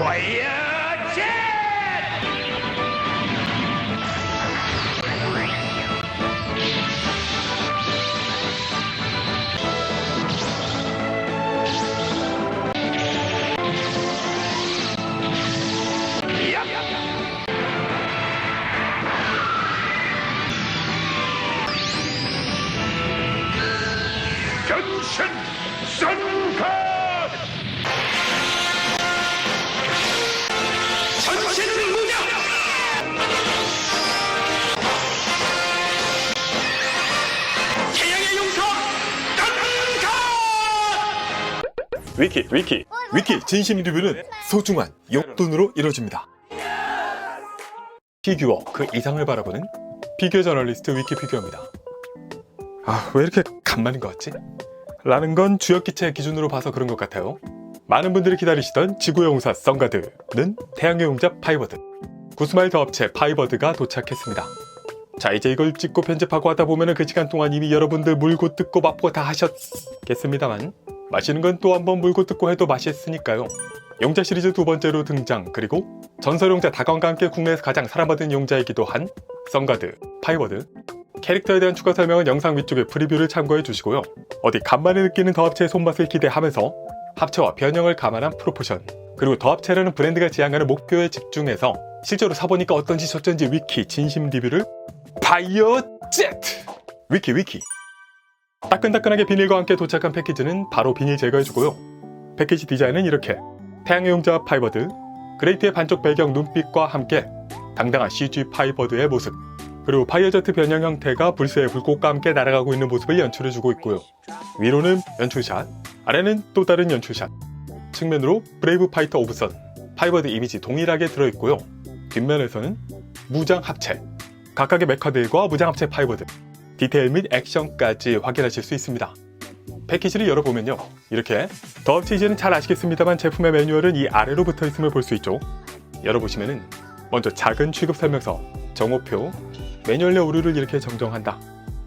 파이어 젯! 전신 선컷! 전신 무력! 태양의 용서 던컷! 위키 진심 리뷰는 소중한 용돈으로 이루어집니다. 피규어 그 이상을 바라보는 피규어 저널리스트 위키피규어입니다. 왜 이렇게 간만인 것 같지? 라는 건 주역기체 기준으로 봐서 그런 것 같아요. 많은 분들이 기다리시던 지구의 용사 썬가드는 태양의 용자 파이버드, 구스마일 더 업체 파이버드가 도착했습니다. 자, 이제 이걸 찍고 편집하고 하다 보면은 그 시간 동안 이미 여러분들 물고 뜯고 맛보고 다 하셨겠습니다만, 마시는 건 또 한번 물고 뜯고 해도 맛있으니까요. 용자 시리즈 두 번째로 등장, 그리고 전설 용자 다건과 함께 국내에서 가장 사랑받은 용자이기도 한 썬가드, 파이버드. 캐릭터에 대한 추가 설명은 영상 위쪽에 프리뷰를 참고해 주시고요. 어디 간만에 느끼는 더 합체의 손맛을 기대하면서 합체와 변형을 감안한 프로포션, 그리고 더 합체라는 브랜드가 지향하는 목표에 집중해서 실제로 사보니까 어떤지 저쩐지 위키 진심 리뷰를 파이어 젯! 위키 따끈따끈하게 비닐과 함께 도착한 패키지는 바로 비닐 제거해주고요. 패키지 디자인은 이렇게 태양의 용자 파이버드, 그레이트의 반쪽 배경 눈빛과 함께 당당한 CG 파이버드의 모습, 그리고 파이어제트 변형 형태가 불새의 불꽃과 함께 날아가고 있는 모습을 연출해주고 있고요. 위로는 연출샷, 아래는 또 다른 연출샷, 측면으로 브레이브 파이터 오브 선, 파이버드 이미지 동일하게 들어있고요. 뒷면에서는 무장 합체, 각각의 메카들과 무장 합체 파이버드, 디테일 및 액션까지 확인하실 수 있습니다. 패키지를 열어보면요, 이렇게 더 합체 이제는 잘 아시겠습니다만 제품의 매뉴얼은 이 아래로 붙어있음을 볼 수 있죠. 열어보시면은 먼저 작은 취급 설명서, 정오표, 매뉴얼 내 오류를 이렇게 정정한다.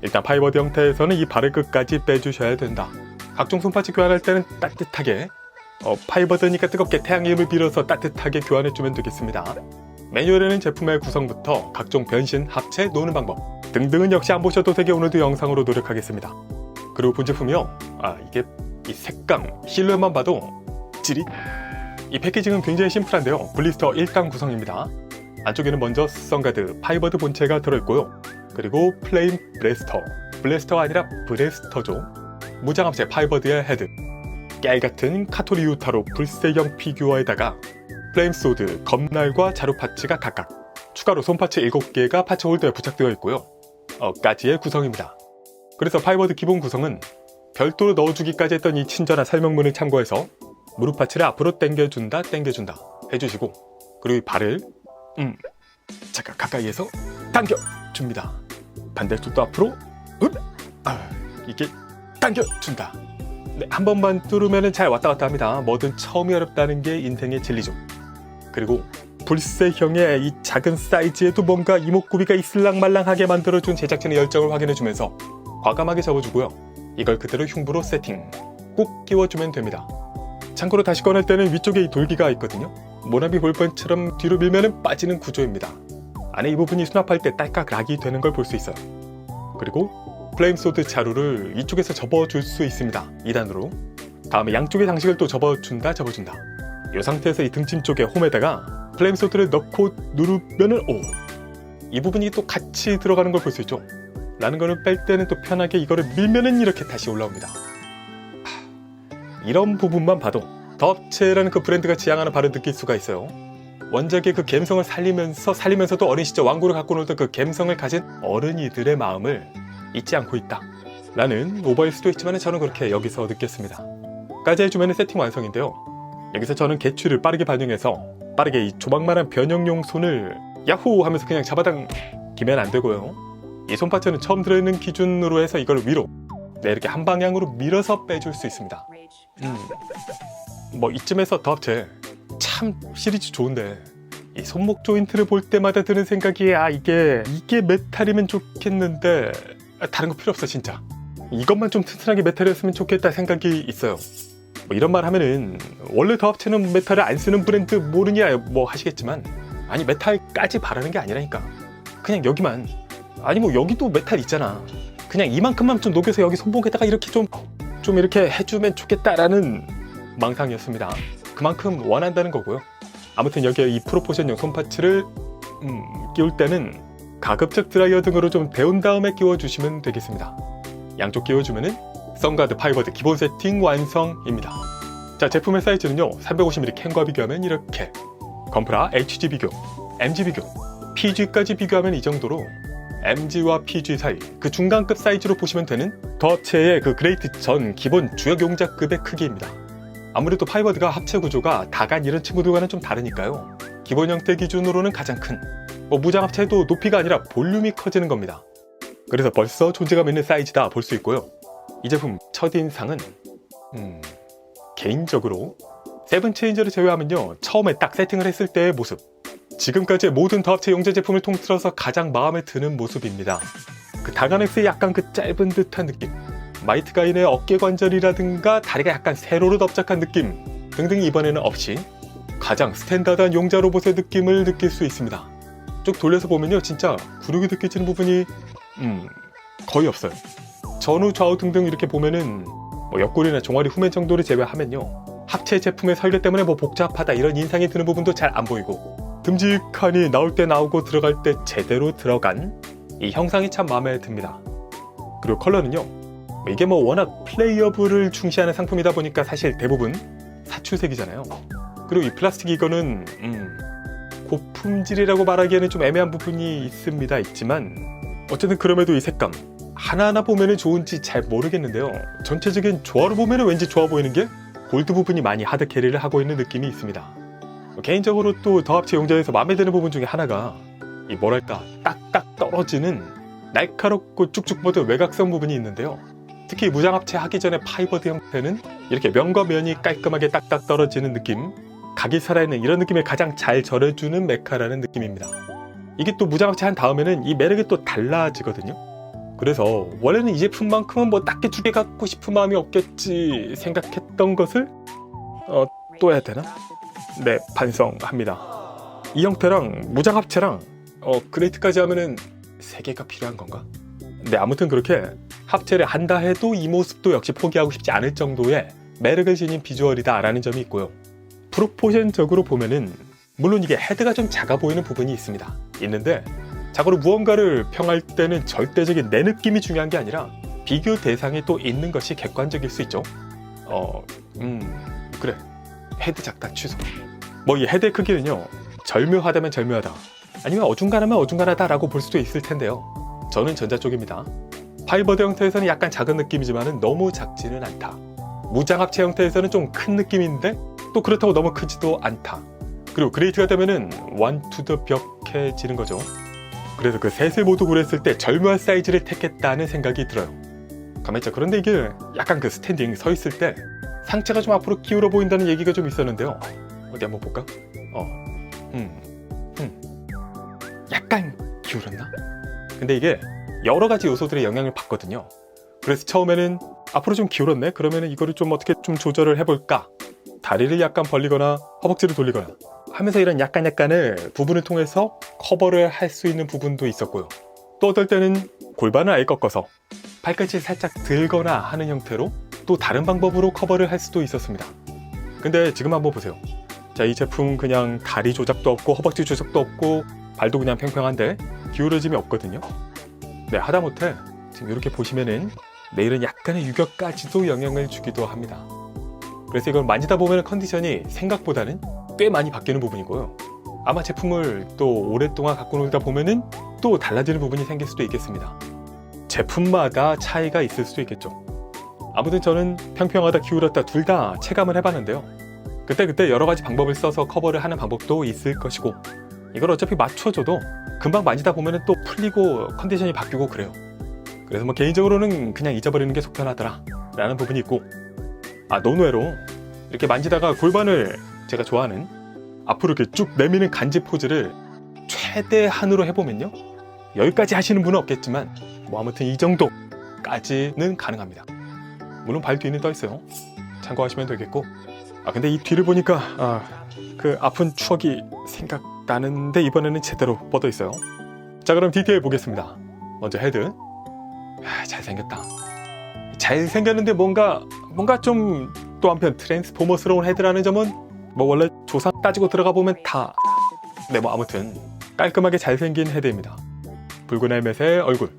일단 파이버드 형태에서는 이 발을 끝까지 빼주셔야 된다. 각종 손파츠 교환할 때는 따뜻하게, 파이버드니까 뜨겁게 태양의 힘을 빌어서 따뜻하게 교환해주면 되겠습니다. 매뉴얼에는 제품의 구성부터 각종 변신, 합체, 노는 방법 등등은 역시 안 보셔도 되게 오늘도 영상으로 노력하겠습니다. 그리고 본제품이요, 이게 이 색감, 실루엣만 봐도 찌릿! 이 패키징은 굉장히 심플한데요, 블리스터 1단 구성입니다. 안쪽에는 먼저 썬가드, 파이버드 본체가 들어있고요. 그리고 플레임 블래스터가 아니라 브레스터죠. 무장합체 파이버드의 헤드, 깨알같은 카토리 유타로 불세형 피규어에다가 플레임 소드, 검날과 자루 파츠가 각각, 추가로 손파츠 7개가 파츠 홀더에 부착되어 있고요. 까지의 구성입니다. 그래서 파이버드 기본 구성은 별도로 넣어주기까지 했던 이 친절한 설명문을 참고해서 무릎 파츠를 앞으로 당겨준다 해주시고, 그리고 이 발을 잠깐 가까이에서 당겨줍니다. 반대쪽도 앞으로 이게 당겨준다. 네, 한 번만 뚫으면 잘 왔다 갔다 합니다. 뭐든 처음이 어렵다는 게 인생의 진리죠. 그리고 불새형의 이 작은 사이즈에도 뭔가 이목구비가 있을랑말랑하게 만들어준 제작진의 열정을 확인해주면서 과감하게 접어주고요. 이걸 그대로 흉부로 세팅, 꼭 끼워주면 됩니다. 참고로 다시 꺼낼 때는 위쪽에 이 돌기가 있거든요. 모나미 볼펜처럼 뒤로 밀면 빠지는 구조입니다. 안에 이 부분이 수납할 때 딸깍 락이 되는 걸 볼 수 있어요. 그리고 플레임소드 자루를 이쪽에서 접어줄 수 있습니다. 2단으로. 다음에 양쪽의 장식을 또 접어준다. 이 상태에서 이 등짐 쪽에 홈에다가 플레임소드를 넣고 누르면은 이 부분이 또 같이 들어가는 걸 볼 수 있죠. 라는 거는 뺄 때는 또 편하게 이거를 밀면은 이렇게 다시 올라옵니다. 이런 부분만 봐도 더 업체라는 그 브랜드가 지향하는 바를 느낄 수가 있어요. 원작의 그 감성을 살리면서도 어린 시절 완구를 갖고 놀던 그 감성을 가진 어른이들의 마음을 잊지 않고 있다 라는 오버일 수도 있지만 저는 그렇게 여기서 느꼈습니다. 까지 해주면 세팅 완성인데요, 여기서 저는 개취를 빠르게 반영해서 빠르게 이 조망만한 변형용 손을 야호 하면서 그냥 잡아당기면 안 되고요. 이 손파츠는 처음 들어있는 기준으로 해서 이걸 위로 이렇게 한 방향으로 밀어서 빼줄 수 있습니다. 이쯤에서 더 합체 참 시리즈 좋은데, 이 손목 조인트를 볼 때마다 드는 생각이 이게 메탈이면 좋겠는데 다른 거 필요 없어 진짜. 이것만 좀 튼튼하게 메탈이었으면 좋겠다 생각이 있어요. 뭐 이런 말 하면은 원래 더 합체는 메탈을 안 쓰는 브랜드 모르냐 뭐 하시겠지만, 아니 메탈까지 바라는 게 아니라니까. 그냥 여기만, 아니 뭐 여기도 메탈 있잖아. 그냥 이만큼만 좀 녹여서 여기 손목에다가 이렇게 좀 이렇게 해주면 좋겠다라는 망상이었습니다. 그만큼 원한다는 거고요. 아무튼 여기에 이 프로포션용 손파츠를 끼울 때는 가급적 드라이어 등으로 좀 데운 다음에 끼워주시면 되겠습니다. 양쪽 끼워주면은 선가드 파이버드 기본 세팅 완성입니다. 자, 제품의 사이즈는요 350mm 캔과 비교하면 이렇게, 건프라 HG 비교, MG 비교, PG까지 비교하면 이 정도로 MG와 PG 사이 그 중간급 사이즈로 보시면 되는 더 합체의 그 그레이트 전 기본 주역 용자급의 크기입니다. 아무래도 파이버드가 합체 구조가 다간 이런 친구들과는 좀 다르니까요. 기본 형태 기준으로는 가장 큰, 무장 합체도 높이가 아니라 볼륨이 커지는 겁니다. 그래서 벌써 존재감 있는 사이즈다 볼 수 있고요. 이 제품 첫인상은 개인적으로 세븐체인저를 제외하면요 처음에 딱 세팅을 했을 때의 모습, 지금까지의 모든 더 합체 용자 제품을 통틀어서 가장 마음에 드는 모습입니다. 그 다간엑스의 약간 그 짧은 듯한 느낌, 마이트 가인의 어깨 관절이라든가 다리가 약간 세로로 넓적한 느낌 등등 이번에는 없이 가장 스탠다드한 용자 로봇의 느낌을 느낄 수 있습니다. 쭉 돌려서 보면요 진짜 구력이 느껴지는 부분이 거의 없어요. 전후 좌우 등등 이렇게 보면은 옆구리나 종아리 후면 정도를 제외하면요 합체 제품의 설계 때문에 복잡하다 이런 인상이 드는 부분도 잘 안 보이고, 듬직하니 나올 때 나오고 들어갈 때 제대로 들어간 이 형상이 참 마음에 듭니다. 그리고 컬러는요, 이게 워낙 플레이어블을 중시하는 상품이다 보니까 사실 대부분 사출색이잖아요. 그리고 이 플라스틱 이거는 고품질이라고 말하기에는 좀 애매한 부분이 있지만 어쨌든 그럼에도 이 색감 하나하나 보면은 좋은지 잘 모르겠는데요, 전체적인 조화로 보면은 왠지 좋아 보이는 게 골드 부분이 많이 하드 캐리를 하고 있는 느낌이 있습니다. 개인적으로 또 더 합체 용자에서 마음에 드는 부분 중에 하나가 이 뭐랄까 딱딱 떨어지는 날카롭고 쭉쭉 뻗은 외곽선 부분이 있는데요, 특히 무장 합체 하기 전에 파이버드 형태는 이렇게 면과 면이 깔끔하게 딱딱 떨어지는 느낌, 각이 살아있는 이런 느낌을 가장 잘 전해주는 메카라는 느낌입니다. 이게 또 무장 합체 한 다음에는 이 매력이 또 달라지거든요. 그래서 원래는 이 제품만큼은 딱히 두 개 갖고 싶은 마음이 없겠지 생각했던 것을 또 해야 되나? 네, 반성합니다. 이 형태랑 무장 합체랑 그레이트까지 하면은 3개가 필요한 건가? 네, 아무튼 그렇게 합체를 한다 해도 이 모습도 역시 포기하고 싶지 않을 정도의 매력을 지닌 비주얼이다 라는 점이 있고요. 프로포션적으로 보면은 물론 이게 헤드가 좀 작아 보이는 부분이 있는데 자고로 무언가를 평할 때는 절대적인 내 느낌이 중요한 게 아니라 비교 대상이 또 있는 것이 객관적일 수 있죠. 그래, 헤드 작다 취소. 이 헤드의 크기는요 절묘하다면 절묘하다, 아니면 어중간하면 어중간하다 라고 볼 수도 있을 텐데요, 저는 전자 쪽입니다. 파이버드 형태에서는 약간 작은 느낌이지만 너무 작지는 않다. 무장 합체 형태에서는 좀 큰 느낌인데 또 그렇다고 너무 크지도 않다. 그리고 그레이트가 되면은 완투더 벽해지는 거죠. 그래서 그 셋을 모두 고렸을 때 절묘한 사이즈를 택했다는 생각이 들어요. 가만있자. 그런데 이게 약간 그 스탠딩 서 있을 때 상체가 좀 앞으로 기울어 보인다는 얘기가 좀 있었는데요, 어디 한번 볼까? 약간 기울었나? 근데 이게 여러 가지 요소들의 영향을 받거든요. 그래서 처음에는 앞으로 좀 기울었네? 그러면은 이거를 좀 어떻게 좀 조절을 해볼까? 다리를 약간 벌리거나 허벅지를 돌리거나 하면서 이런 약간의 부분을 통해서 커버를 할 수 있는 부분도 있었고요. 또 어떨 때는 골반을 아예 꺾어서 발끝을 살짝 들거나 하는 형태로 또 다른 방법으로 커버를 할 수도 있었습니다. 근데 지금 한번 보세요. 자, 이 제품 그냥 다리 조작도 없고 허벅지 조작도 없고 발도 그냥 평평한데 기울어짐이 없거든요. 네, 하다못해 지금 이렇게 보시면은 내일은 약간의 유격까지도 영향을 주기도 합니다. 그래서 이걸 만지다 보면 컨디션이 생각보다는 꽤 많이 바뀌는 부분이고요. 아마 제품을 또 오랫동안 갖고 놀다 보면은 또 달라지는 부분이 생길 수도 있겠습니다. 제품마다 차이가 있을 수도 있겠죠. 아무튼 저는 평평하다 기울었다 둘 다 체감을 해봤는데요, 그때 여러 가지 방법을 써서 커버를 하는 방법도 있을 것이고, 이걸 어차피 맞춰줘도 금방 만지다 보면은 또 풀리고 컨디션이 바뀌고 그래요. 그래서 개인적으로는 그냥 잊어버리는 게 속편하더라 라는 부분이 있고, 논외로 이렇게 만지다가 골반을 제가 좋아하는 앞으로 이렇게 쭉 내미는 간지 포즈를 최대한으로 해보면요, 여기까지 하시는 분은 없겠지만 아무튼 이 정도까지는 가능합니다. 물론 발 뒤는 떠 있어요. 참고하시면 되겠고, 근데 이 뒤를 보니까 그 아픈 추억이 생각나는데 이번에는 제대로 뻗어 있어요. 자, 그럼 디테일 보겠습니다. 먼저 헤드. 잘생겼다. 잘생겼는데 뭔가 좀 또 한편 트랜스포머스러운 헤드라는 점은 뭐 원래 조상 따지고 들어가 보면 다 아무튼 깔끔하게 잘생긴 헤드입니다. 붉은 헬멧에 얼굴,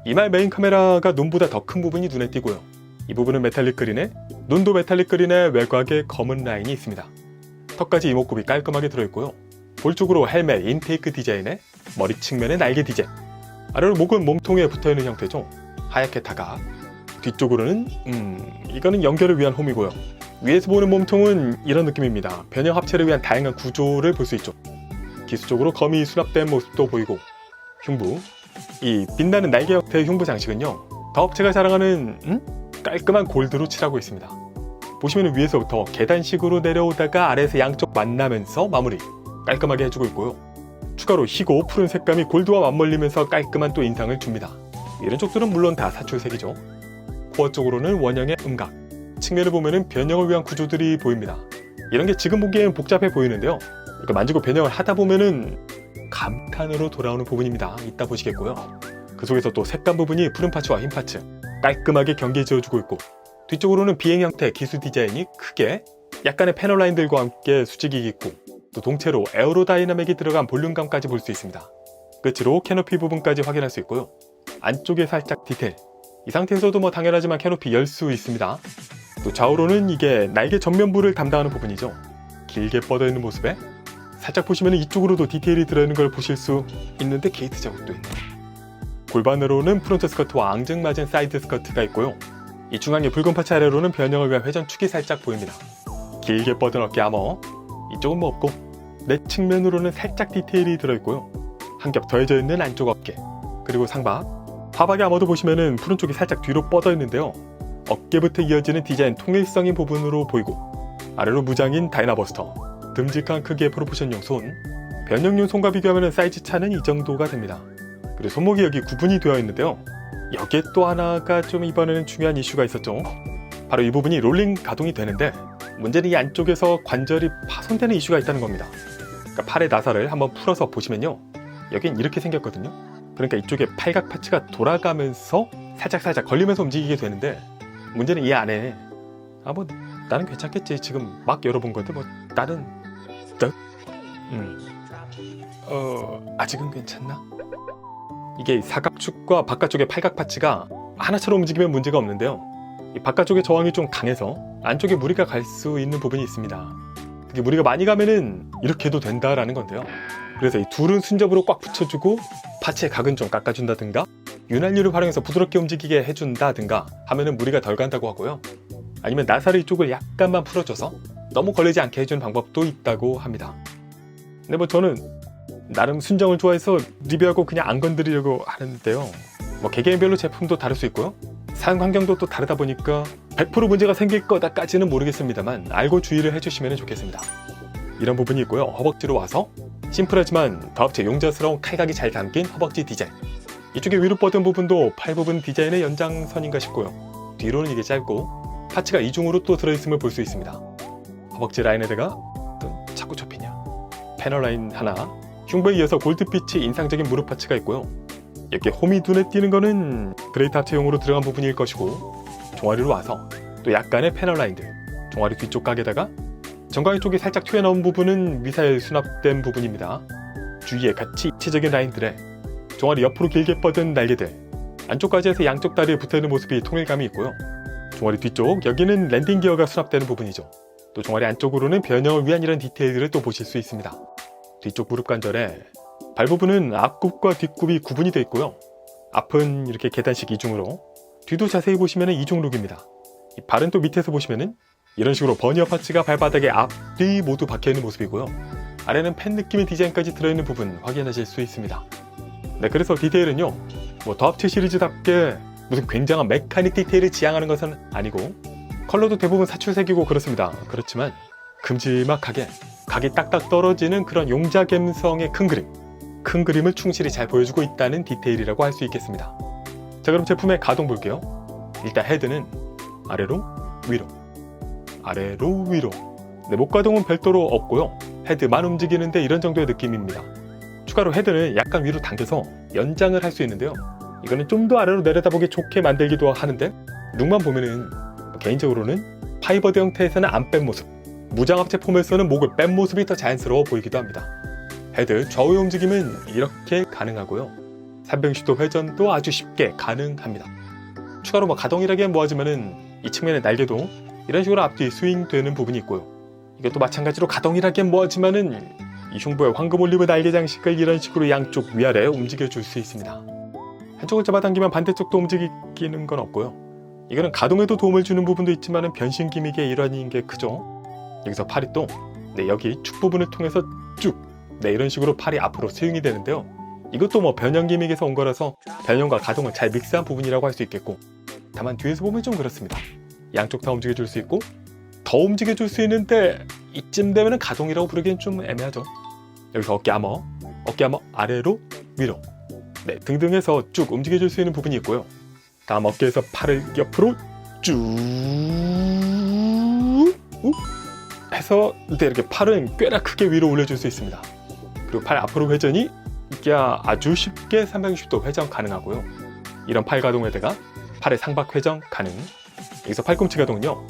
이마의 메인 카메라가 눈보다 더 큰 부분이 눈에 띄고요. 이 부분은 메탈릭 그린에, 눈도 메탈릭 그린에 외곽에 검은 라인이 있습니다. 턱까지 이목구비 깔끔하게 들어있고요. 볼 쪽으로 헬멧 인테이크 디자인에 머리 측면에 날개 디자인, 아래로 목은 몸통에 붙어있는 형태죠. 하얗게 다각. 뒤쪽으로는 이거는 연결을 위한 홈이고요. 위에서 보는 몸통은 이런 느낌입니다. 변형 합체를 위한 다양한 구조를 볼 수 있죠. 기수적으로 검이 수납된 모습도 보이고, 흉부, 이 빛나는 날개 형태의 흉부 장식은요, 더 업체가 자랑하는 깔끔한 골드로 칠하고 있습니다. 보시면 위에서부터 계단식으로 내려오다가 아래에서 양쪽 만나면서 마무리 깔끔하게 해주고 있고요. 추가로 희고 푸른 색감이 골드와 맞물리면서 깔끔한 또 인상을 줍니다. 이런 쪽들은 물론 다 사출색이죠. 코어 쪽으로는 원형의 음각, 측면을 보면은 변형을 위한 구조들이 보입니다. 이런 게 지금 보기에는 복잡해 보이는데요. 이렇게 만지고 변형을 하다 보면은 감탄으로 돌아오는 부분입니다. 이따 보시겠고요. 그 속에서 또 색감 부분이 푸른 파츠와 흰 파츠 깔끔하게 경계 지어주고 있고, 뒤쪽으로는 비행 형태 기수 디자인이 크게 약간의 패널 라인들과 함께 수직이 있고, 또 동체로 에어로다이나믹이 들어간 볼륨감까지 볼 수 있습니다. 끝으로 캐노피 부분까지 확인할 수 있고요. 안쪽에 살짝 디테일, 이 상태에서도 당연하지만 캐노피 열 수 있습니다. 또 좌우로는 이게 날개 전면부를 담당하는 부분이죠. 길게 뻗어있는 모습에 살짝 보시면 이쪽으로도 디테일이 들어있는 걸 보실 수 있는데 게이트 자국도 있네요. 골반으로는 프론트 스커트와 앙증맞은 사이드 스커트가 있고요. 이 중앙의 붉은 파츠 아래로는 변형을 위한 회전축이 살짝 보입니다. 길게 뻗은 어깨 아머, 이쪽은 없고 내 측면으로는 살짝 디테일이 들어있고요. 한 겹 더해져 있는 안쪽 어깨, 그리고 상박, 하박의 아머도 보시면은 푸른 쪽이 살짝 뒤로 뻗어 있는데요. 어깨부터 이어지는 디자인 통일성인 부분으로 보이고, 아래로 무장인 다이나버스터, 듬직한 크기의 프로포션용 손, 변형용 손과 비교하면 사이즈 차는 이 정도가 됩니다. 그리고 손목이 여기 구분이 되어 있는데요. 여기에 또 하나가 좀 이번에는 중요한 이슈가 있었죠. 바로 이 부분이 롤링 가동이 되는데, 문제는 이 안쪽에서 관절이 파손되는 이슈가 있다는 겁니다. 그러니까 팔의 나사를 한번 풀어서 보시면요, 여긴 이렇게 생겼거든요. 그러니까 이쪽에 팔각 파츠가 돌아가면서 살짝 걸리면서 움직이게 되는데, 문제는 이 안에 나는 괜찮겠지, 지금 막 열어본 건데 나는 아직은 괜찮나? 이게 사각축과 바깥쪽의 팔각 파츠가 하나처럼 움직이면 문제가 없는데요, 이 바깥쪽의 저항이 좀 강해서 안쪽에 무리가 갈 수 있는 부분이 있습니다. 그게 무리가 많이 가면은 이렇게 해도 된다라는 건데요. 그래서 이 둘은 순접으로 꽉 붙여주고 파츠의 각은 좀 깎아준다든가, 윤활유를 활용해서 부드럽게 움직이게 해준다든가 하면은 무리가 덜 간다고 하고요. 아니면 나사를 이쪽을 약간만 풀어줘서 너무 걸리지 않게 해주는 방법도 있다고 합니다. 근데 저는 나름 순정을 좋아해서 리뷰하고 그냥 안 건드리려고 하는데요. 개개인별로 제품도 다를 수 있고요. 사용 환경도 또 다르다 보니까 100% 문제가 생길 거다까지는 모르겠습니다만 알고 주의를 해주시면 좋겠습니다. 이런 부분이 있고요. 허벅지로 와서 심플하지만 더합체 용자스러운 칼각이 잘 담긴 허벅지 디자인. 이쪽에 위로 뻗은 부분도 팔 부분 디자인의 연장선인가 싶고요. 뒤로는 이게 짧고 파츠가 이중으로 또 들어있음을 볼 수 있습니다. 허벅지 라인에다가 또 자꾸 접히냐, 패널 라인 하나, 흉부에 이어서 골드빛이 인상적인 무릎 파츠가 있고요. 이렇게 홈이 눈에 띄는 거는 그레이트 합체용으로 들어간 부분일 것이고, 종아리로 와서 또 약간의 패널 라인들, 종아리 뒤쪽 각에다가 정강이 쪽이 살짝 튀어나온 부분은 미사일 수납된 부분입니다. 주위에 같이 입체적인 라인들에 종아리 옆으로 길게 뻗은 날개들, 안쪽까지 해서 양쪽 다리에 붙어있는 모습이 통일감이 있고요. 종아리 뒤쪽, 여기는 랜딩 기어가 수납되는 부분이죠. 또 종아리 안쪽으로는 변형을 위한 이런 디테일들을 또 보실 수 있습니다. 뒤쪽 무릎 관절에 발 부분은 앞굽과 뒷굽이 구분이 되어 있고요. 앞은 이렇게 계단식 이중으로, 뒤도 자세히 보시면 이중룩입니다. 이 발은 또 밑에서 보시면은 이런 식으로 버니어 파츠가 발바닥에 앞, 뒤 모두 박혀있는 모습이고요. 아래는 펜 느낌의 디자인까지 들어있는 부분 확인하실 수 있습니다. 네, 그래서 디테일은요, 더합체 시리즈답게 무슨 굉장한 메카닉 디테일을 지향하는 것은 아니고, 컬러도 대부분 사출색이고 그렇습니다. 그렇지만 큼지막하게 각이 딱딱 떨어지는 그런 용자 감성의 큰 그림을 충실히 잘 보여주고 있다는 디테일이라고 할 수 있겠습니다. 자, 그럼 제품의 가동 볼게요. 일단 헤드는 아래로 위로, 아래로 위로. 네, 목 가동은 별도로 없고요. 헤드만 움직이는데 이런 정도의 느낌입니다. 추가로 헤드는 약간 위로 당겨서 연장을 할 수 있는데요. 이거는 좀 더 아래로 내려다보기 좋게 만들기도 하는데 룩만 보면은 개인적으로는 파이버드 형태에서는 안 뺀 모습, 무장합체 폼에서는 목을 뺀 모습이 더 자연스러워 보이기도 합니다. 헤드 좌우의 움직임은 이렇게 가능하고요. 360도 회전도 아주 쉽게 가능합니다. 추가로 가동이라기엔 뭐하지만은 이 측면의 날개도 이런 식으로 앞뒤 스윙되는 부분이 있고요. 이것도 마찬가지로 가동이라기엔 뭐하지만은 이 흉부에 황금 올리브 날개 장식을 이런 식으로 양쪽 위아래 움직여줄 수 있습니다. 한쪽을 잡아당기면 반대쪽도 움직이는 건 없고요. 이거는 가동에도 도움을 주는 부분도 있지만은 변신 기믹의 일환인 게 크죠. 여기서 팔이 또 여기 축 부분을 통해서 쭉 이런 식으로 팔이 앞으로 스윙이 되는데요. 이것도 변형 기믹에서 온 거라서 변형과 가동을 잘 믹스한 부분이라고 할 수 있겠고, 다만 뒤에서 보면 좀 그렇습니다. 양쪽 다 움직여줄 수 있고 더 움직여줄 수 있는데 이쯤 되면 가동이라고 부르기엔 좀 애매하죠. 여기서 어깨 아머 아래로 위로 등등해서 쭉 움직여줄 수 있는 부분이 있고요. 다음 어깨에서 팔을 옆으로 쭉 해서 이렇게 팔은 꽤나 크게 위로 올려줄 수 있습니다. 그리고 팔 앞으로 회전이 아주 쉽게 360도 회전 가능하고요. 이런 팔 가동에다가 팔의 상박 회전 가능. 여기서 팔꿈치 가동은요.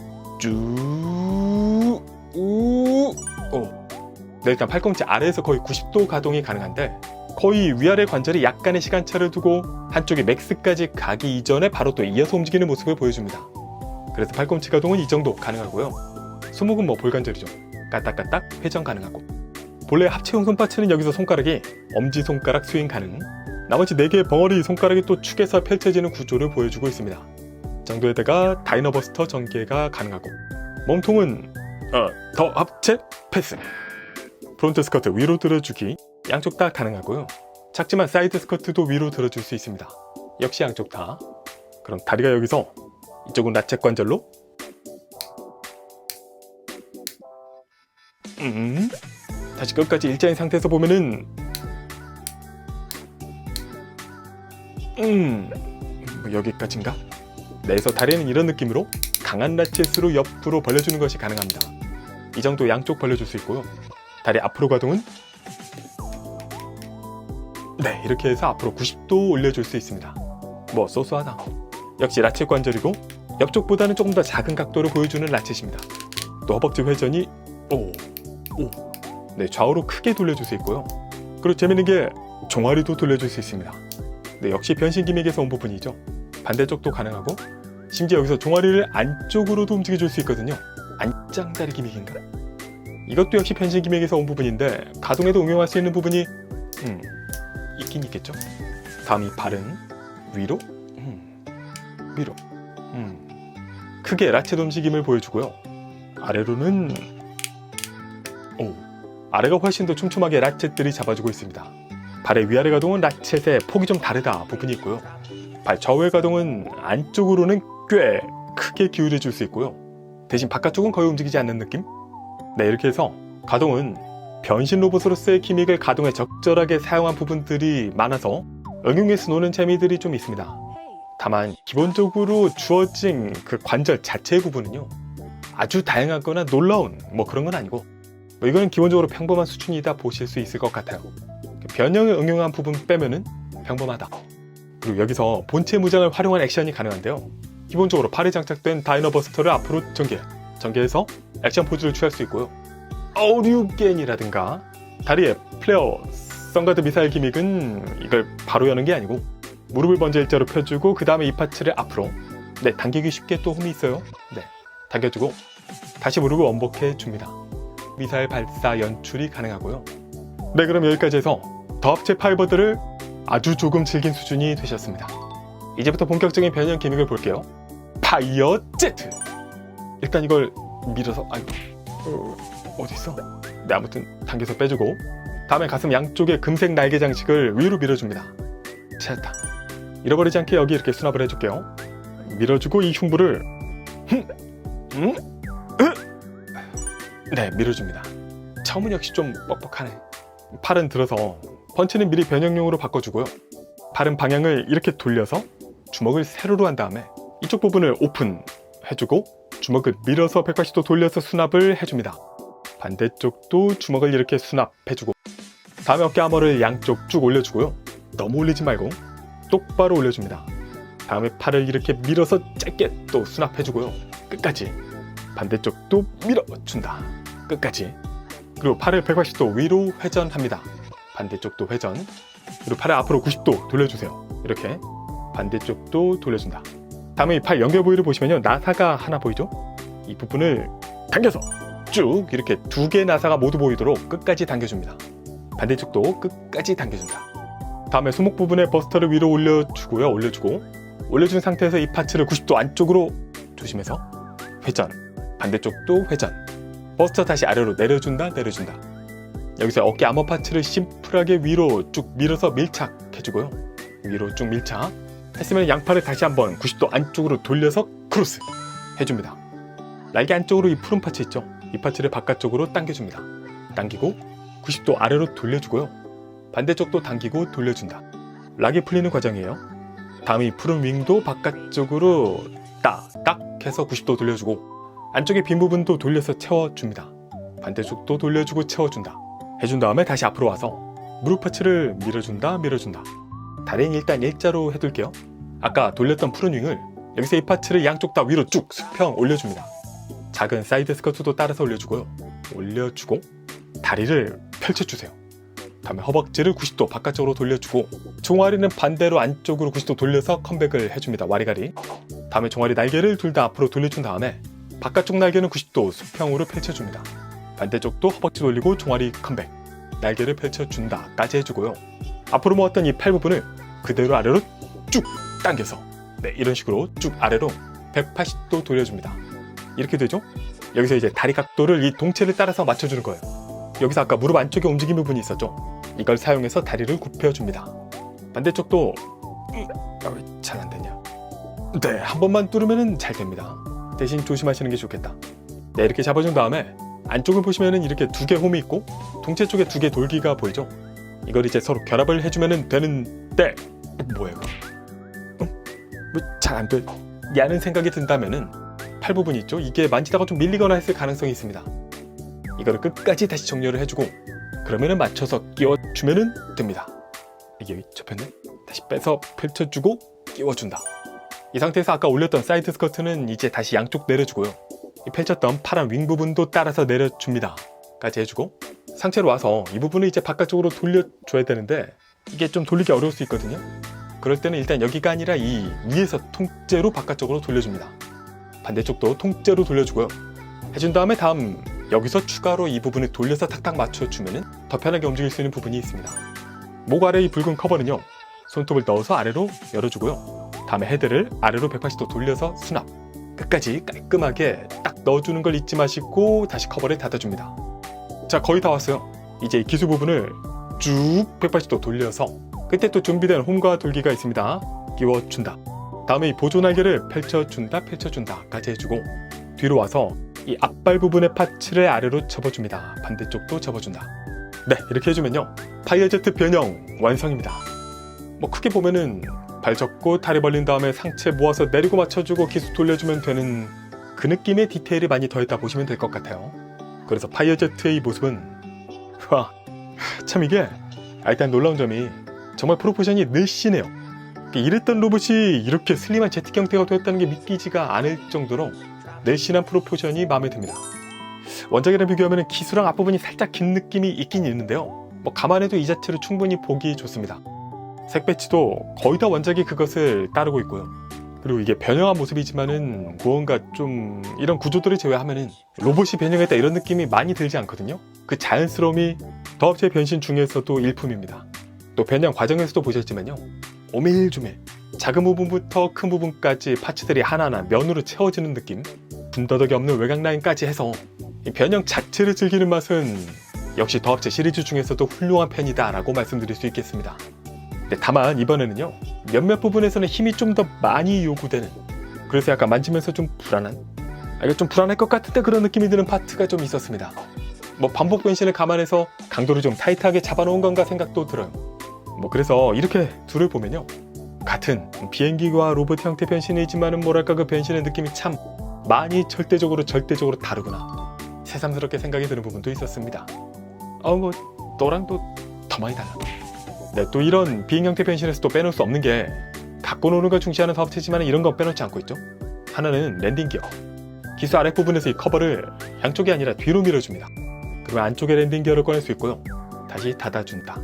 일단 팔꿈치 아래에서 거의 90도 가동이 가능한데, 거의 위아래 관절이 약간의 시간차를 두고 한쪽이 맥스까지 가기 이전에 바로 또 이어서 움직이는 모습을 보여줍니다. 그래서 팔꿈치 가동은 이 정도 가능하고요. 손목은 볼관절이죠. 까딱까딱 회전 가능하고, 본래 합체용 손파츠는 여기서 손가락이 엄지손가락 스윙 가능, 나머지 4개의 벙어리 손가락이 또 축에서 펼쳐지는 구조를 보여주고 있습니다. 정도에다가 다이너버스터 전개가 가능하고, 몸통은 더 합체 패스, 프론트 스커트 위로 들어주기 양쪽 다 가능하고요. 작지만 사이드 스커트도 위로 들어줄 수 있습니다. 역시 양쪽 다. 그럼 다리가 여기서 이쪽은 라쳇 관절로 다시 끝까지 일자인 상태에서 보면은 여기까지인가? 그래서 다리는 이런 느낌으로 강한 라쳇으로 옆으로 벌려주는 것이 가능합니다. 이 정도 양쪽 벌려줄 수 있고요. 다리 앞으로 가동은 이렇게 해서 앞으로 90도 올려줄 수 있습니다. 소소하다. 역시 라쳇 관절이고 옆쪽보다는 조금 더 작은 각도를 보여주는 라쳇입니다. 또 허벅지 회전이 좌우로 크게 돌려줄 수 있고요. 그리고 재밌는 게 종아리도 돌려줄 수 있습니다. 역시 변신 기믹에서 온 부분이죠. 반대쪽도 가능하고, 심지어 여기서 종아리를 안쪽으로도 움직여줄 수 있거든요. 안짱다리 기믹인가? 이것도 역시 변신 기믹에서 온 부분인데 가동에도 응용할 수 있는 부분이 있긴 있겠죠. 다음 이 발은 위로 위로 크게 라쳇 움직임을 보여주고요. 아래로는 아래가 훨씬 더 촘촘하게 라쳇들이 잡아주고 있습니다. 발의 위아래 가동은 라쳇의 폭이 좀 다르다 부분이 있고요. 발 좌우의 가동은 안쪽으로는 꽤 크게 기울여 줄 수 있고요. 대신 바깥쪽은 거의 움직이지 않는 느낌? 이렇게 해서 가동은 변신 로봇으로서의 기믹을 가동에 적절하게 사용한 부분들이 많아서 응용해서 노는 재미들이 좀 있습니다. 다만 기본적으로 주어진 그 관절 자체의 부분은요, 아주 다양하거나 놀라운 그런 건 아니고, 이거는 기본적으로 평범한 수준이다 보실 수 있을 것 같아요. 변형을 응용한 부분 빼면은 평범하다. 그리고 여기서 본체 무장을 활용한 액션이 가능한데요. 기본적으로 팔에 장착된 다이너버스터를 앞으로 전개해서 액션 포즈를 취할 수 있고요. 어류겐이라든가 다리에 플레어, 선가드 미사일 기믹은 이걸 바로 여는 게 아니고 무릎을 먼저 일자로 펴주고 그 다음에 이 파츠를 앞으로 당기기 쉽게 또 흠이 있어요. 당겨주고 다시 무릎을 원복해 줍니다. 미사일 발사 연출이 가능하고요. 그럼 여기까지 해서 더 합체 파이버들을 아주 조금 즐긴 수준이 되셨습니다. 이제부터 본격적인 변형 기믹을 볼게요. 파이어 제트! 일단 이걸 밀어서 어딨어? 아무튼 당겨서 빼주고, 다음에 가슴 양쪽에 금색 날개 장식을 위로 밀어줍니다. 찾았다. 잃어버리지 않게 여기 이렇게 수납을 해줄게요. 밀어주고 이 흉부를 밀어줍니다. 처음은 역시 좀 뻑뻑하네. 팔은 들어서 펀치는 미리 변형용으로 바꿔주고요. 팔은 방향을 이렇게 돌려서 주먹을 세로로 한 다음에 이쪽 부분을 오픈해주고 주먹을 밀어서 180도 돌려서 수납을 해줍니다. 반대쪽도 주먹을 이렇게 수납해주고, 다음에 어깨 아머를 양쪽 쭉 올려주고요. 너무 올리지 말고 똑바로 올려줍니다. 다음에 팔을 이렇게 밀어서 짧게 또 수납해주고요. 끝까지. 반대쪽도 밀어준다. 끝까지. 그리고 팔을 180도 위로 회전합니다. 반대쪽도 회전. 그리고 팔을 앞으로 90도 돌려주세요. 이렇게. 반대쪽도 돌려준다. 다음에 이 팔 연결 부위를 보시면요, 나사가 하나 보이죠? 이 부분을 당겨서 쭉 이렇게 2개의 나사가 모두 보이도록 끝까지 당겨줍니다. 반대쪽도 끝까지 당겨준다. 다음에 손목 부분에 버스터를 위로 올려주고요. 올려준 상태에서 이 파츠를 90도 안쪽으로 조심해서 회전. 반대쪽도 회전. 버스터 다시 아래로 내려준다. 여기서 어깨 아머 파츠를 심플하게 위로 쭉 밀어서 밀착해주고요. 위로 쭉 밀착 했으면 양팔을 다시 한번 90도 안쪽으로 돌려서 크로스 해줍니다. 날개 안쪽으로 이 푸른 파츠 있죠? 이 파츠를 바깥쪽으로 당겨줍니다. 당기고 90도 아래로 돌려주고요. 반대쪽도 당기고 돌려준다. 락이 풀리는 과정이에요. 다음에 이 푸른 윙도 바깥쪽으로 딱 해서 90도 돌려주고, 안쪽에 빈 부분도 돌려서 채워줍니다. 반대쪽도 돌려주고 채워준다. 해준 다음에 다시 앞으로 와서 무릎 파츠를 밀어준다. 다리는 일단 일자로 해둘게요. 아까 돌렸던 푸른 윙을 여기서 이 파츠를 양쪽 다 위로 쭉 수평 올려줍니다. 작은 사이드 스커트도 따라서 올려주고요. 올려주고 다리를 펼쳐주세요. 다음에 허벅지를 90도 바깥쪽으로 돌려주고, 종아리는 반대로 안쪽으로 90도 돌려서 컴백을 해줍니다. 와리가리. 다음에 종아리 날개를 둘 다 앞으로 돌려준 다음에 바깥쪽 날개는 90도 수평으로 펼쳐줍니다. 반대쪽도 허벅지 돌리고 종아리 컴백, 날개를 펼쳐준다까지 해주고요. 앞으로 모았던 이 팔 부분을 그대로 아래로 쭉 당겨서 이런 식으로 쭉 아래로 180도 돌려줍니다. 이렇게 되죠? 여기서 이제 다리 각도를 이 동체를 따라서 맞춰주는 거예요. 여기서 아까 무릎 안쪽에 움직임 부분이 있었죠? 이걸 사용해서 다리를 굽혀줍니다. 반대쪽도 잘 안 되냐? 네, 한 번만 뚫으면 잘 됩니다. 대신 조심하시는 게 좋겠다. 네, 이렇게 잡아준 다음에 안쪽을 보시면은 이렇게 2개 홈이 있고 동체 쪽에 2개 돌기가 보이죠? 이걸 이제 서로 결합을 해주면 되는데, 뭐야 이거? 잘 안 돼. 야는 생각이 든다면은 팔 부분 있죠? 이게 만지다가 좀 밀리거나 했을 가능성이 있습니다. 이거를 끝까지 다시 정렬을 해주고, 그러면은 맞춰서 끼워주면은 됩니다. 이게 접혔네? 다시 빼서 펼쳐주고 끼워준다. 이 상태에서 아까 올렸던 사이드 스커트는 이제 다시 양쪽 내려주고요. 이 펼쳤던 파란 윙 부분도 따라서 내려줍니다. 까지 해주고, 상체로 와서 이 부분을 이제 바깥쪽으로 돌려줘야 되는데 이게 좀 돌리기 어려울 수 있거든요. 그럴 때는 일단 여기가 아니라 이 위에서 통째로 바깥쪽으로 돌려줍니다. 반대쪽도 통째로 돌려주고요. 해준 다음에 다음 여기서 추가로 이 부분을 돌려서 탁탁 맞춰주면 더 편하게 움직일 수 있는 부분이 있습니다. 목 아래 이 붉은 커버는요, 손톱을 넣어서 아래로 열어주고요. 다음에 헤드를 아래로 180도 돌려서 수납. 끝까지 깔끔하게 딱 넣어주는 걸 잊지 마시고 다시 커버를 닫아줍니다. 자, 거의 다 왔어요. 이제 이 기수 부분을 쭉 180도 돌려서 끝에 또 준비된 홈과 돌기가 있습니다. 끼워준다. 다음에 이 보조 날개를 펼쳐준다까지 해주고, 뒤로 와서 이 앞발 부분의 파츠를 아래로 접어줍니다. 반대쪽도 접어준다. 네, 이렇게 해주면요, 파이어제트 변형 완성입니다. 뭐 크게 보면은 발 접고 다리 벌린 다음에 상체 모아서 내리고 맞춰주고 기수 돌려주면 되는 그 느낌의 디테일이 많이 더했다 보시면 될 것 같아요. 그래서 파이어제트의 이 모습은 참 이게 일단 놀라운 점이 정말 프로포션이 늘씬해요. 이랬던 로봇이 이렇게 슬림한 제틱 형태가 되었다는 게 믿기지가 않을 정도로 늘씬한 프로포션이 마음에 듭니다. 원작이랑 비교하면 기수랑 앞부분이 살짝 긴 느낌이 있긴 있는데요, 뭐 감안해도 이 자체로 충분히 보기 좋습니다. 색 배치도 거의 다 원작이 그것을 따르고 있고요. 그리고 이게 변형한 모습이지만은 무언가 좀 이런 구조들을 제외하면은 로봇이 변형했다 이런 느낌이 많이 들지 않거든요. 그 자연스러움이 더 업체의 변신 중에서도 일품입니다. 또 변형 과정에서도 보셨지만요, 오밀조밀 작은 부분부터 큰 부분까지 파츠들이 하나하나 면으로 채워지는 느낌, 군더더기 없는 외곽 라인까지 해서 이 변형 자체를 즐기는 맛은 역시 더 업체 시리즈 중에서도 훌륭한 편이다 라고 말씀드릴 수 있겠습니다. 네, 다만 이번에는요, 몇몇 부분에서는 힘이 좀 더 많이 요구되는, 그래서 약간 만지면서 좀 불안한, 이거 좀 불안할 것 같은데 그런 느낌이 드는 파트가 좀 있었습니다. 뭐 반복 변신을 감안해서 강도를 좀 타이트하게 잡아놓은 건가 생각도 들어요. 뭐 그래서 이렇게 둘을 보면요, 같은 비행기와 로봇 형태 변신이지만은 뭐랄까 그 변신의 느낌이 참 많이 절대적으로 다르구나 새삼스럽게 생각이 드는 부분도 있었습니다. 뭐 너랑도 더 많이 달라. 네, 또 이런 비행 형태 변신에서 또 빼놓을 수 없는 게 갖고 노는 걸 중시하는 사업체지만 이런 건 빼놓지 않고 있죠. 하나는 랜딩 기어. 기수 아랫부분에서 이 커버를 양쪽이 아니라 뒤로 밀어줍니다. 그러면 안쪽에 랜딩 기어를 꺼낼 수 있고요. 다시 닫아준다.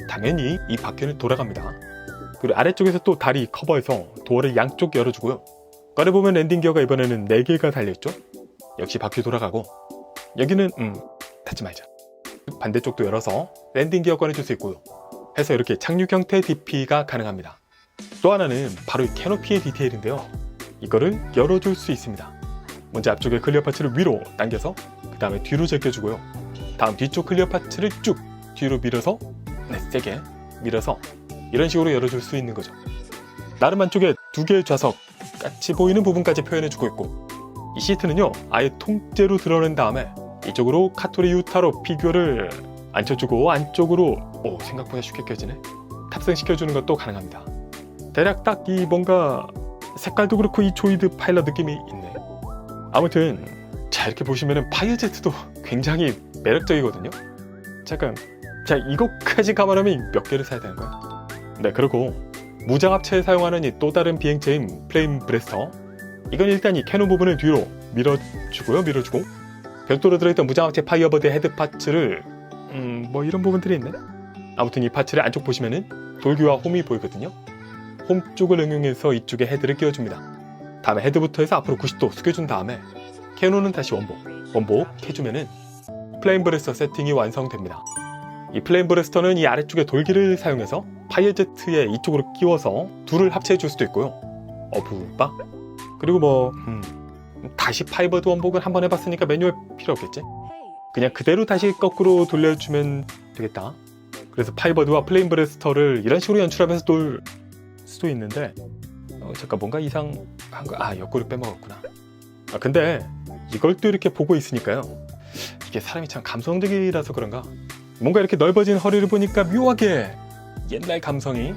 당연히 이 바퀴는 돌아갑니다. 그리고 아래쪽에서 또 다리 커버에서 도어를 양쪽 열어주고요. 꺼내보면 랜딩 기어가 이번에는 4개가 달려있죠. 역시 바퀴 돌아가고 여기는 닫지 말자. 반대쪽도 열어서 랜딩 기어 꺼내줄 수 있고요. 해서 이렇게 착륙 형태 DP가 가능합니다. 또 하나는 바로 이 캐노피의 디테일인데요. 이거를 열어줄 수 있습니다. 먼저 앞쪽에 클리어 파츠를 위로 당겨서 그 다음에 뒤로 제껴주고요. 다음 뒤쪽 클리어 파츠를 쭉 뒤로 밀어서 세게 밀어서 이런 식으로 열어줄 수 있는 거죠. 나름 안쪽에 2개의 좌석 같이 보이는 부분까지 표현해주고 있고 이 시트는요 아예 통째로 드러낸 다음에 이쪽으로 카토리 유타로 피규어를 앉혀주고 안쪽으로 생각보다 쉽게 껴지네 탑승시켜주는 것도 가능합니다. 대략 딱 이 뭔가 색깔도 그렇고 이 조이드 파일럿 느낌이 있네. 아무튼 자 이렇게 보시면은 파이어제트도 굉장히 매력적이거든요. 잠깐 자 이것까지 감안하면 몇 개를 사야 되는 거야? 네 그리고 무장합체에 사용하는 이 또 다른 비행체인 플레임 브레스터 이건 일단 이 캐논 부분을 뒤로 밀어주고 별도로 들어있던 무장합체 파이어버드 헤드 파츠를 뭐 이런 부분들이 있네. 아무튼 이 파츠를 안쪽 보시면은 돌기와 홈이 보이거든요. 홈 쪽을 응용해서 이쪽에 헤드를 끼워줍니다. 다음에 헤드부터 해서 앞으로 90도 숙여준 다음에 캐논은 다시 원복 해주면은 플레임 브레스터 세팅이 완성됩니다. 이 플레임 브레스터는 이 아래쪽에 돌기를 사용해서 파이어제트에 이쪽으로 끼워서 둘을 합체해 줄 수도 있고요. 어부바 그리고 다시 파이버드 원복은 한번 해봤으니까 매뉴얼 필요 없겠지? 그냥 그대로 다시 거꾸로 돌려주면 되겠다. 그래서 파이버드와 플레임 브레스터를 이런 식으로 연출하면서 돌 수도 있는데 잠깐 뭔가 이상한 거 옆구리 빼먹었구나. 근데 이걸 또 이렇게 보고 있으니까요 이게 사람이 참 감성적이라서 그런가 뭔가 이렇게 넓어진 허리를 보니까 묘하게 옛날 감성이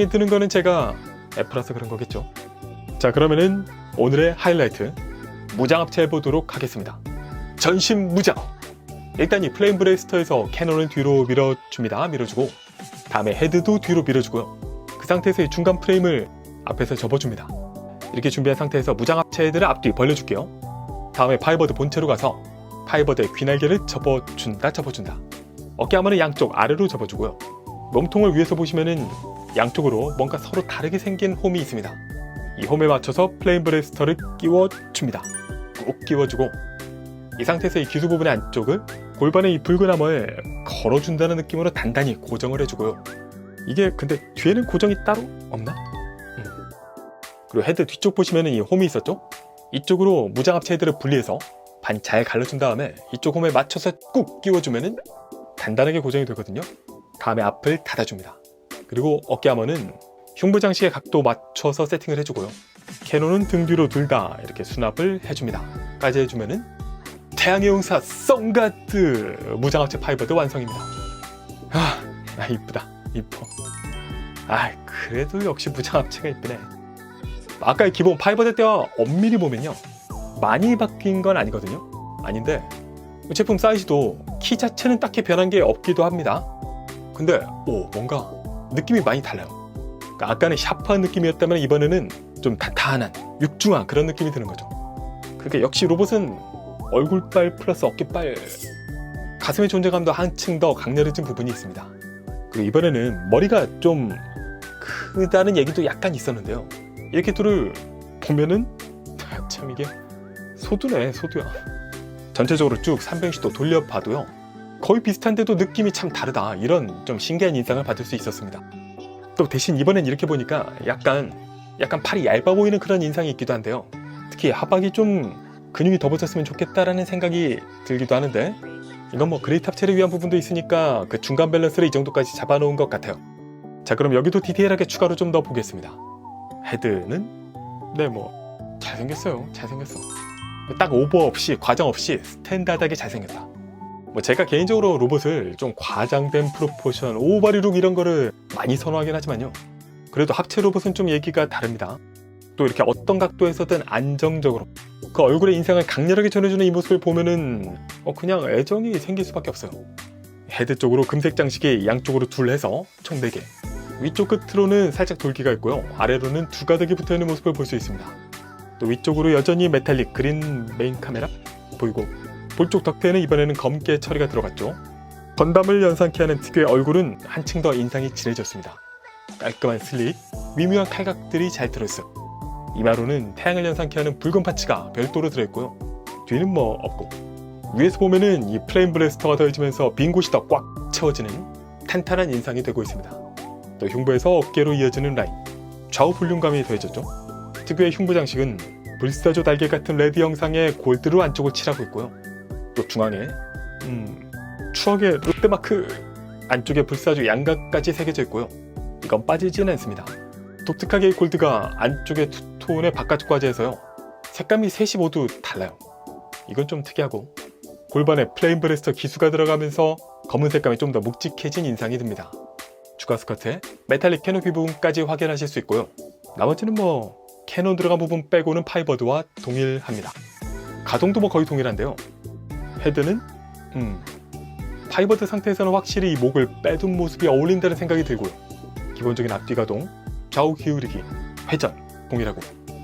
드는 거는 제가 F라서 그런 거겠죠. 자 그러면은 오늘의 하이라이트 무장합체 해보도록 하겠습니다. 전신 무장. 일단 이 플레임 브레스터에서 캐논을 뒤로 밀어주고 다음에 헤드도 뒤로 밀어주고요. 그 상태에서 이 중간 프레임을 앞에서 접어줍니다. 이렇게 준비한 상태에서 무장합체 헤드를 앞뒤 벌려줄게요. 다음에 파이버드 본체로 가서 파이버드의 귀날개를 접어준다. 어깨하면은 양쪽 아래로 접어주고요. 몸통을 위에서 보시면은 양쪽으로 뭔가 서로 다르게 생긴 홈이 있습니다. 이 홈에 맞춰서 플레임 브레스터를 끼워줍니다. 꼭 끼워주고 이 상태에서 이 기수 부분의 안쪽을 골반의 이 붉은 하머에 걸어준다는 느낌으로 단단히 고정을 해주고요. 이게 근데 뒤에는 고정이 따로 없나? 그리고 헤드 뒤쪽 보시면은 이 홈이 있었죠? 이쪽으로 무장합체 헤드를 분리해서 반 잘 갈라준 다음에 이쪽 홈에 맞춰서 꾹 끼워주면은 단단하게 고정이 되거든요. 다음에 앞을 닫아줍니다. 그리고 어깨 하머는 흉부 장식의 각도 맞춰서 세팅을 해주고요. 캐논은 등 뒤로 둘 다 이렇게 수납을 해줍니다. 까지 해주면은 태양의 용사 선가드 무장합체 파이버드 완성입니다. 이쁘다. 이뻐. 그래도 역시 무장합체가 이쁘네. 아까의 기본 파이버드 때와 엄밀히 보면요 많이 바뀐 건 아니거든요. 아닌데 제품 사이즈도 키 자체는 딱히 변한 게 없기도 합니다. 근데 뭔가 느낌이 많이 달라요. 그러니까 아까는 샤프한 느낌이었다면 이번에는 좀 탄탄한 육중한 그런 느낌이 드는 거죠. 그러니까 역시 로봇은 얼굴빨 플러스 어깨빨 가슴의 존재감도 한층 더 강렬해진 부분이 있습니다. 그리고 이번에는 머리가 좀 크다는 얘기도 약간 있었는데요. 이렇게 둘을 보면은 참 이게 소두야. 전체적으로 쭉 360도 돌려봐도요 거의 비슷한데도 느낌이 참 다르다, 이런 좀 신기한 인상을 받을 수 있었습니다. 또 대신 이번엔 이렇게 보니까 약간 팔이 얇아 보이는 그런 인상이 있기도 한데요. 특히 하박이 좀 근육이 더 붙었으면 좋겠다라는 생각이 들기도 하는데 이건 뭐 그레이트 합체를 위한 부분도 있으니까 그 중간 밸런스를 이 정도까지 잡아놓은 것 같아요. 자, 그럼 여기도 디테일하게 추가로 좀 더 보겠습니다. 헤드는 잘생겼어요. 딱 오버 없이 과장 없이 스탠다드하게 잘생겼다. 제가 개인적으로 로봇을 좀 과장된 프로포션, 오버리 룩 이런 거를 많이 선호하긴 하지만요, 그래도 합체 로봇은 좀 얘기가 다릅니다. 또 이렇게 어떤 각도에서든 안정적으로 그 얼굴의 인상을 강렬하게 전해주는 이 모습을 보면은 그냥 애정이 생길 수밖에 없어요. 헤드 쪽으로 금색 장식이 양쪽으로 둘 해서 총 4개, 위쪽 끝으로는 살짝 돌기가 있고요. 아래로는 2가닥이 붙어있는 모습을 볼 수 있습니다. 또 위쪽으로 여전히 메탈릭 그린 메인 카메라 보이고, 볼쪽 덕트에는 이번에는 검게 처리가 들어갔죠. 건담을 연상케 하는 특유의 얼굴은 한층 더 인상이 진해졌습니다. 깔끔한 슬릭, 미묘한 칼각들이 잘 들어있어요. 이마로는 태양을 연상케 하는 붉은 파츠가 별도로 들어있고요. 뒤는 뭐 없고, 위에서 보면은 이 플레임 블래스터가 더해지면서 빈 곳이 더 꽉 채워지는 탄탄한 인상이 되고 있습니다. 또 흉부에서 어깨로 이어지는 라인, 좌우 볼륨감이 더해졌죠. 특유의 흉부 장식은 불사조 달걀 같은 레드 형상의 골드로 안쪽을 칠하고 있고요. 또 중앙에 추억의 롯데마크 안쪽에 불사조 양각까지 새겨져 있고요. 이건 빠지지는 않습니다. 독특하게 골드가 안쪽에 투톤의 바깥쪽까지 해서요. 색감이 셋이 모두 달라요. 이건 좀 특이하고, 골반에 플레임 브레스터 기수가 들어가면서 검은 색감이 좀 더 묵직해진 인상이 듭니다. 추가 스커트에 메탈릭 캐노피 부분까지 확인하실 수 있고요. 나머지는 뭐 캐논 들어간 부분 빼고는 파이버드와 동일합니다. 가동도 뭐 거의 동일한데요. 헤드는 파이버드 상태에서는 확실히 이 목을 빼둔 모습이 어울린다는 생각이 들고요. 기본적인 앞뒤 가동, 좌우 기울이기, 회전 동일하고,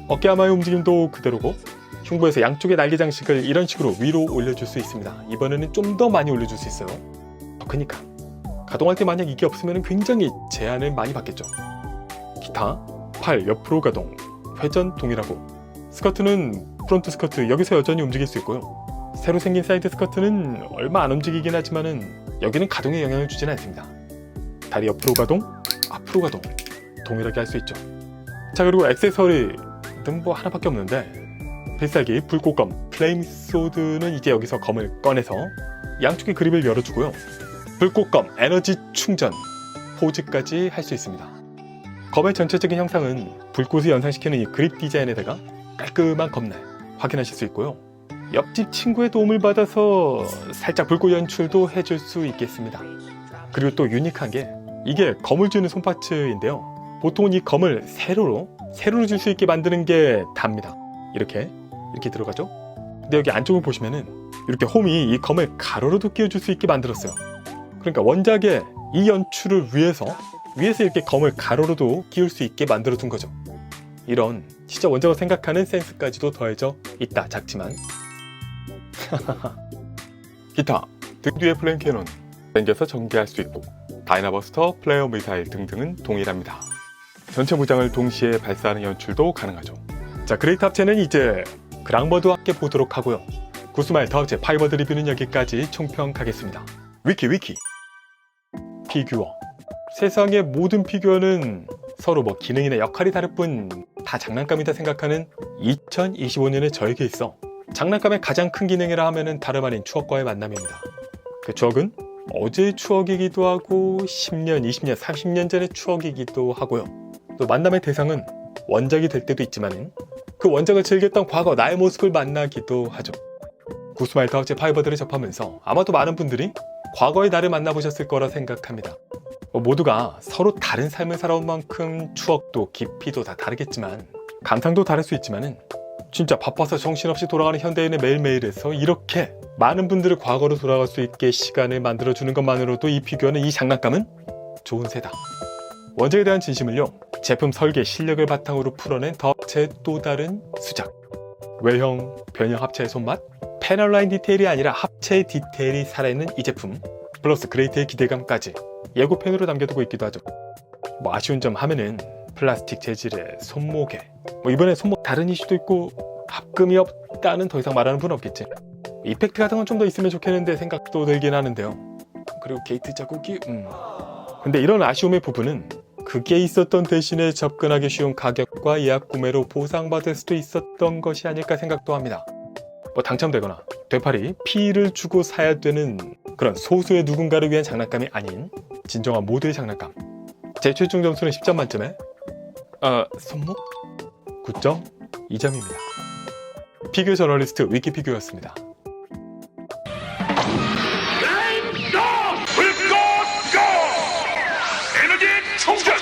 어깨 아마의 움직임도 그대로고, 흉부에서 양쪽의 날개 장식을 이런 식으로 위로 올려줄 수 있습니다. 이번에는 좀 더 많이 올려줄 수 있어요. 더 크니까. 가동할 때 만약 이게 없으면 굉장히 제한을 많이 받겠죠. 기타, 팔 옆으로 가동, 회전 동일하고, 스커트는 프론트 스커트 여기서 여전히 움직일 수 있고요. 새로 생긴 사이드 스커트는 얼마 안 움직이긴 하지만은 여기는 가동에 영향을 주지는 않습니다. 다리 옆으로 가동, 앞으로 가동 동일하게 할 수 있죠. 자, 그리고 액세서리는 뭐 하나밖에 없는데, 필살기 불꽃검 플레임 소드는 이제 여기서 검을 꺼내서 양쪽의 그립을 열어주고요. 불꽃검 에너지 충전 포즈까지 할 수 있습니다. 검의 전체적인 형상은 불꽃을 연상시키는 이 그립 디자인에다가 깔끔한 검날 확인하실 수 있고요. 옆집 친구의 도움을 받아서 살짝 불꽃 연출도 해줄 수 있겠습니다. 그리고 또 유니크한 게, 이게 검을 주는 손파츠인데요. 보통은 이 검을 세로로 줄 수 있게 만드는 게 답니다. 이렇게 들어가죠. 근데 여기 안쪽을 보시면은 이렇게 홈이 이 검을 가로로도 끼워줄 수 있게 만들었어요. 그러니까 원작의 이 연출을 위해서 이렇게 검을 가로로도 끼울 수 있게 만들어둔 거죠. 이런 진짜 원작을 생각하는 센스까지도 더해져 있다. 작지만 기타, 등 뒤에 플레임 캐논 당겨서 전개할 수 있고, 다이나버스터, 플레어 미사일 등등은 동일합니다. 전체 무장을 동시에 발사하는 연출도 가능하죠. 자, 그레이트 합체는 이제 그랑버드와 함께 보도록 하고요. 구스마일 더 합체 파이버드 리뷰는 여기까지 총평하겠습니다. 위키 피규어, 세상의 모든 피규어는 서로 뭐 기능이나 역할이 다를 뿐 다 장난감이다 생각하는 2025년의 저에게 있어 장난감의 가장 큰 기능이라 하면은 다름 아닌 추억과의 만남입니다. 그 추억은 어제의 추억이기도 하고 10년, 20년, 30년 전의 추억이기도 하고요. 또 만남의 대상은 원작이 될 때도 있지만 그 원작을 즐겼던 과거 나의 모습을 만나기도 하죠. 구스마일 더 합체 파이버들을 접하면서 아마도 많은 분들이 과거의 나를 만나보셨을 거라 생각합니다. 모두가 서로 다른 삶을 살아온 만큼 추억도 깊이도 다 다르겠지만, 감상도 다를 수 있지만은 진짜 바빠서 정신없이 돌아가는 현대인의 매일매일에서 이렇게 많은 분들을 과거로 돌아갈 수 있게 시간을 만들어주는 것만으로도 이 피규어는, 이 장난감은 좋은 새다. 원작에 대한 진심을요, 제품 설계 실력을 바탕으로 풀어낸 더 합체의 또 다른 수작. 외형, 변형 합체의 손맛, 패널 라인 디테일이 아니라 합체의 디테일이 살아있는 이 제품, 플러스 그레이트의 기대감까지 예고편으로 남겨두고 있기도 하죠. 뭐 아쉬운 점 하면은 플라스틱 재질의 손목에, 이번에 손목 다른 이슈도 있고 합금이 없다는 더 이상 말하는 분은 없겠지. 이펙트 같은 건 좀 더 있으면 좋겠는데 생각도 들긴 하는데요. 그리고 게이트 자국이 근데 이런 아쉬움의 부분은 그게 있었던 대신에 접근하기 쉬운 가격과 예약 구매로 보상받을 수도 있었던 것이 아닐까 생각도 합니다. 뭐 당첨되거나 되팔이 피를 주고 사야 되는 그런 소수의 누군가를 위한 장난감이 아닌 진정한 모두의 장난감. 제 최종 점수는 10점 만점에 손목 9.2점입니다. 피규어 저널리스트 위키피규어였습니다. 에너지 충전!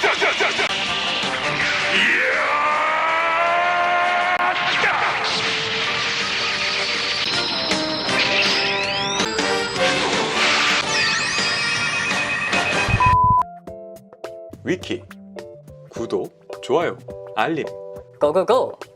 위키 구독, 좋아요, 알림 고고고!